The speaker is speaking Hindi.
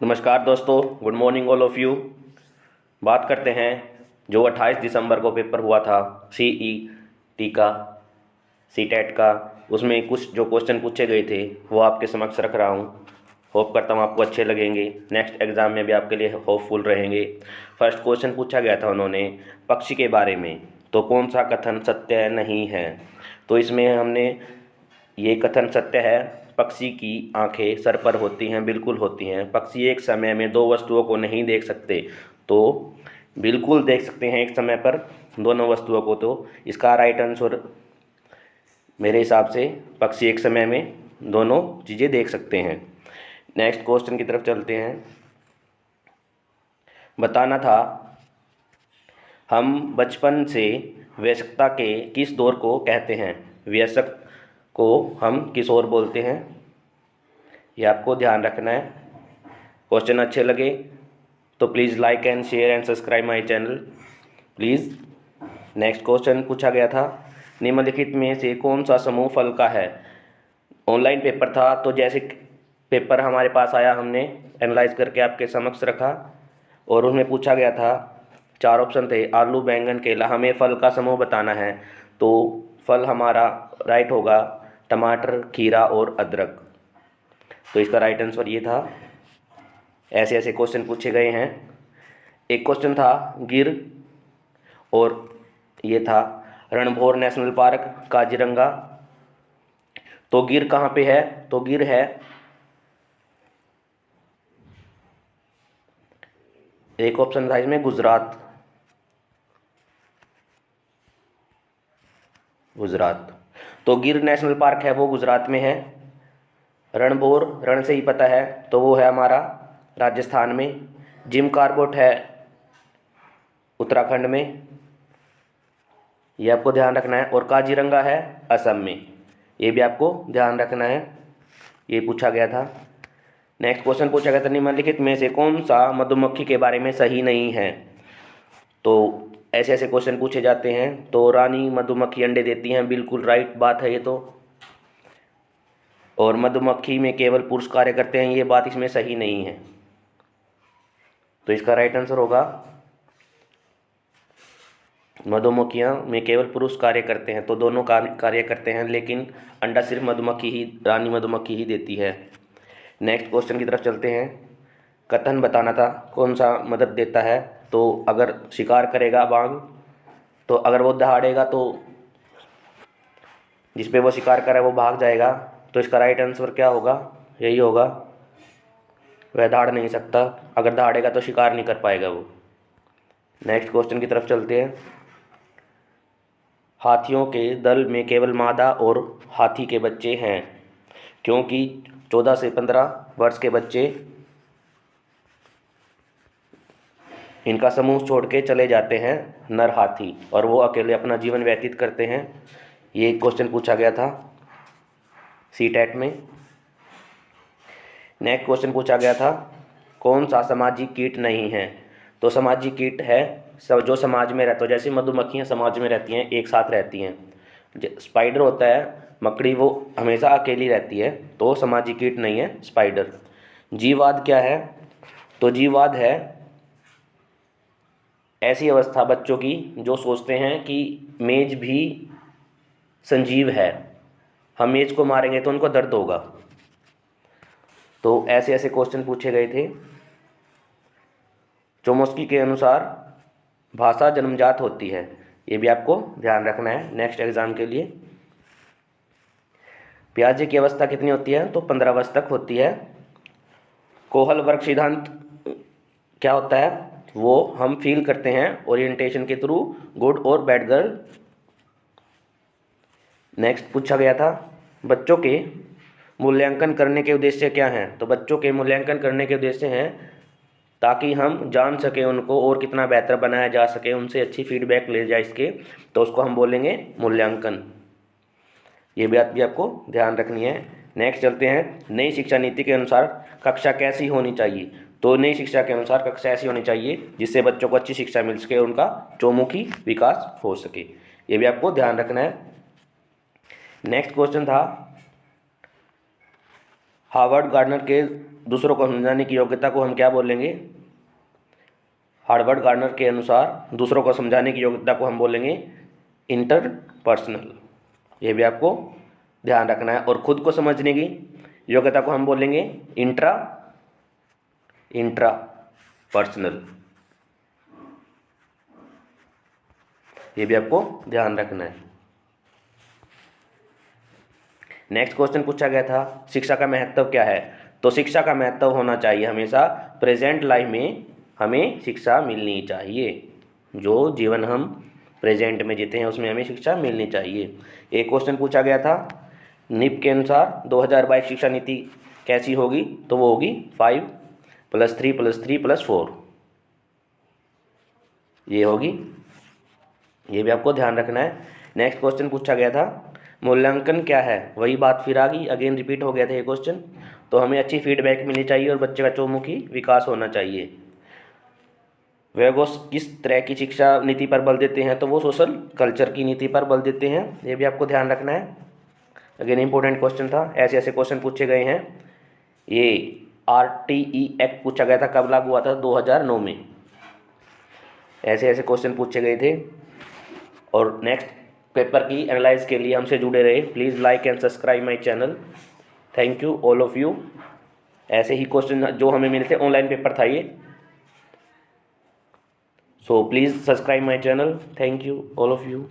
नमस्कार दोस्तों, good morning all of you. बात करते हैं जो 28 दिसंबर को पेपर हुआ था सीईटी का, सीटेट का। उसमें कुछ जो क्वेश्चन पूछे गए थे वो आपके समक्ष रख रहा हूँ। होप करता हूँ आपको अच्छे लगेंगे, नेक्स्ट एग्ज़ाम में भी आपके लिए होपफुल रहेंगे। फर्स्ट क्वेश्चन पूछा गया था उन्होंने पक्षी के बारे में, तो कौन सा कथन सत्य नहीं है। तो इसमें हमने ये कथन सत्य है, पक्षी की आंखें सर पर होती हैं, बिल्कुल होती हैं। पक्षी एक समय में दो वस्तुओं को नहीं देख सकते, तो बिल्कुल देख सकते हैं एक समय पर दोनों वस्तुओं को। तो इसका राइट आंसर मेरे हिसाब से पक्षी एक समय में दोनों चीज़ें देख सकते हैं। नेक्स्ट क्वेश्चन की तरफ चलते हैं। बताना था हम बचपन से वयस्कता के किस दौर को कहते हैं। वयस्क को हम किस ओर बोलते हैं, ये आपको ध्यान रखना है। क्वेश्चन अच्छे लगे तो please like and share and subscribe my channel please. Next question पूछा गया था निम्नलिखित में से कौन सा समूह फल का है। ऑनलाइन पेपर था, तो जैसे पेपर हमारे पास आया हमने एनालाइज करके आपके समक्ष रखा, और उसमें पूछा गया था, चार ऑप्शन थे, आलू, बैंगन, केला। हमें फल का समूह बताना है, तो फल हमारा राइट होगा टमाटर, खीरा और अदरक। तो इसका राइट आंसर ये था। ऐसे ऐसे क्वेश्चन पूछे गए हैं। एक क्वेश्चन था गिर, और ये था रणभोर नेशनल पार्क, काजीरंगा। तो गिर कहाँ पे है, तो गिर है, एक ऑप्शन था इसमें गुजरात, गुजरात। तो गिर नेशनल पार्क है वो गुजरात में है। रणभोर, रण से ही पता है, तो वो है हमारा राजस्थान में। जिम कार्बेट है उत्तराखंड में, ये आपको ध्यान रखना है। और काजीरंगा है असम में, ये भी आपको ध्यान रखना है, ये पूछा गया था। नेक्स्ट क्वेश्चन पूछा गया था निम्नलिखित में से कौन सा मधुमक्खी के बारे में सही नहीं है। तो ऐसे ऐसे क्वेश्चन पूछे जाते हैं। तो रानी मधुमक्खी अंडे देती हैं, बिल्कुल राइट बात है ये तो। और मधुमक्खी में केवल पुरुष कार्य करते हैं, ये बात इसमें सही नहीं है। तो इसका राइट आंसर होगा मधुमक्खियाँ में केवल पुरुष कार्य करते हैं, तो दोनों कार्य करते हैं, लेकिन अंडा सिर्फ मधुमक्खी ही, रानी मधुमक्खी ही देती है। नेक्स्ट क्वेश्चन की तरफ चलते हैं। कथन बताना था कौन सा मदद देता है। तो अगर शिकार करेगा बाघ, तो अगर वो दहाड़ेगा तो जिस पे वो शिकार कर रहा है वो भाग जाएगा। तो इसका राइट आंसर क्या होगा, यही होगा, वह दहाड़ नहीं सकता, अगर दहाड़ेगा तो शिकार नहीं कर पाएगा वो। नेक्स्ट क्वेश्चन की तरफ चलते हैं। हाथियों के दल में केवल मादा और हाथी के बच्चे हैं, क्योंकि 14 से 15 वर्ष के बच्चे इनका समूह छोड़ के चले जाते हैं नर हाथी, और वो अकेले अपना जीवन व्यतीत करते हैं। ये क्वेश्चन पूछा गया था सीटेट में। नेक्स्ट क्वेश्चन पूछा गया था कौन सा सामाजिक कीट नहीं है। तो सामाजिक कीट है जो समाज में रहता है, जैसे मधुमक्खियाँ समाज में रहती हैं, एक साथ रहती हैं। स्पाइडर होता है मकड़ी, वो हमेशा अकेली रहती है, तो सामाजिक कीट नहीं है स्पाइडर। जीववाद क्या है, तो जीववाद है ऐसी अवस्था बच्चों की जो सोचते हैं कि मेज भी संजीव है, हम मेज को मारेंगे तो उनको दर्द होगा। तो ऐसे ऐसे क्वेश्चन पूछे गए थे। चोमस्की के अनुसार भाषा जन्मजात होती है, ये भी आपको ध्यान रखना है नेक्स्ट एग्जाम के लिए। प्याजे की अवस्था कितनी होती है, तो 15 वर्ष तक होती है। कोहल वर्ग सिद्धांत क्या होता है, वो हम फील करते हैं ओरिएंटेशन के थ्रू, गुड और बैड गर्ल। नेक्स्ट पूछा गया था बच्चों के मूल्यांकन करने के उद्देश्य क्या हैं। तो बच्चों के मूल्यांकन करने के उद्देश्य हैं ताकि हम जान सकें उनको और कितना बेहतर बनाया जा सके, उनसे अच्छी फीडबैक ले जाए इसके, तो उसको हम बोलेंगे मूल्यांकन। ये बात भी आपको ध्यान रखनी है। नेक्स्ट चलते हैं। नई शिक्षा नीति के अनुसार कक्षा कैसी होनी चाहिए। तो नई शिक्षा के अनुसार कक्षा ऐसी होनी चाहिए जिससे बच्चों को अच्छी शिक्षा मिल सके, उनका चौमुखी विकास हो सके, ये भी आपको ध्यान रखना है। नेक्स्ट क्वेश्चन था हार्वर्ड गार्डनर के दूसरों को समझाने की योग्यता को हम क्या बोलेंगे? हार्वर्ड गार्डनर के अनुसार दूसरों को समझाने की योग्यता को हम बोलेंगे इंटरपर्सनल। ये भी आपको ध्यान रखना है। और खुद को समझने की योग्यता को हम बोलेंगे इंट्रापर्सनल। ये भी आपको ध्यान रखना है। नेक्स्ट क्वेश्चन पूछा गया था, शिक्षा का महत्व क्या है? तो शिक्षा का महत्व होना चाहिए हमेशा प्रेजेंट लाइफ में हमें शिक्षा मिलनी चाहिए। जो जीवन हम प्रेजेंट में जीते हैं उसमें हमें शिक्षा मिलनी चाहिए। एक क्वेश्चन पूछा गया था, निप के अनुसार 2022 शिक्षा नीति कैसी होगी? तो वो होगी 5+3+3+4 ये होगी। ये भी आपको ध्यान रखना है। नेक्स्ट क्वेश्चन पूछा गया था, मूल्यांकन क्या है? वही बात फिर आ गई, अगेन रिपीट हो गया था ये क्वेश्चन। तो हमें अच्छी फीडबैक मिलनी चाहिए और बच्चे का चौमुखी विकास होना चाहिए। वह वो किस तरह की शिक्षा नीति पर बल देते हैं? तो वो सोशल कल्चर की नीति पर बल देते हैं। ये भी आपको ध्यान रखना है। अगेन इंपॉर्टेंट क्वेश्चन था, ऐसे ऐसे क्वेश्चन पूछे गए हैं। ये RTE एक्ट पूछा गया था, कब लागू हुआ था? 2009 में। ऐसे ऐसे क्वेश्चन पूछे गए थे। और नेक्स्ट पेपर की एनालाइज के लिए हमसे जुड़े रहे। Please like and subscribe my channel. Thank you all of you. ऐसे ही क्वेश्चन जो हमें मिले थे, ऑनलाइन पेपर था ये। So please subscribe my channel. Thank you all of you.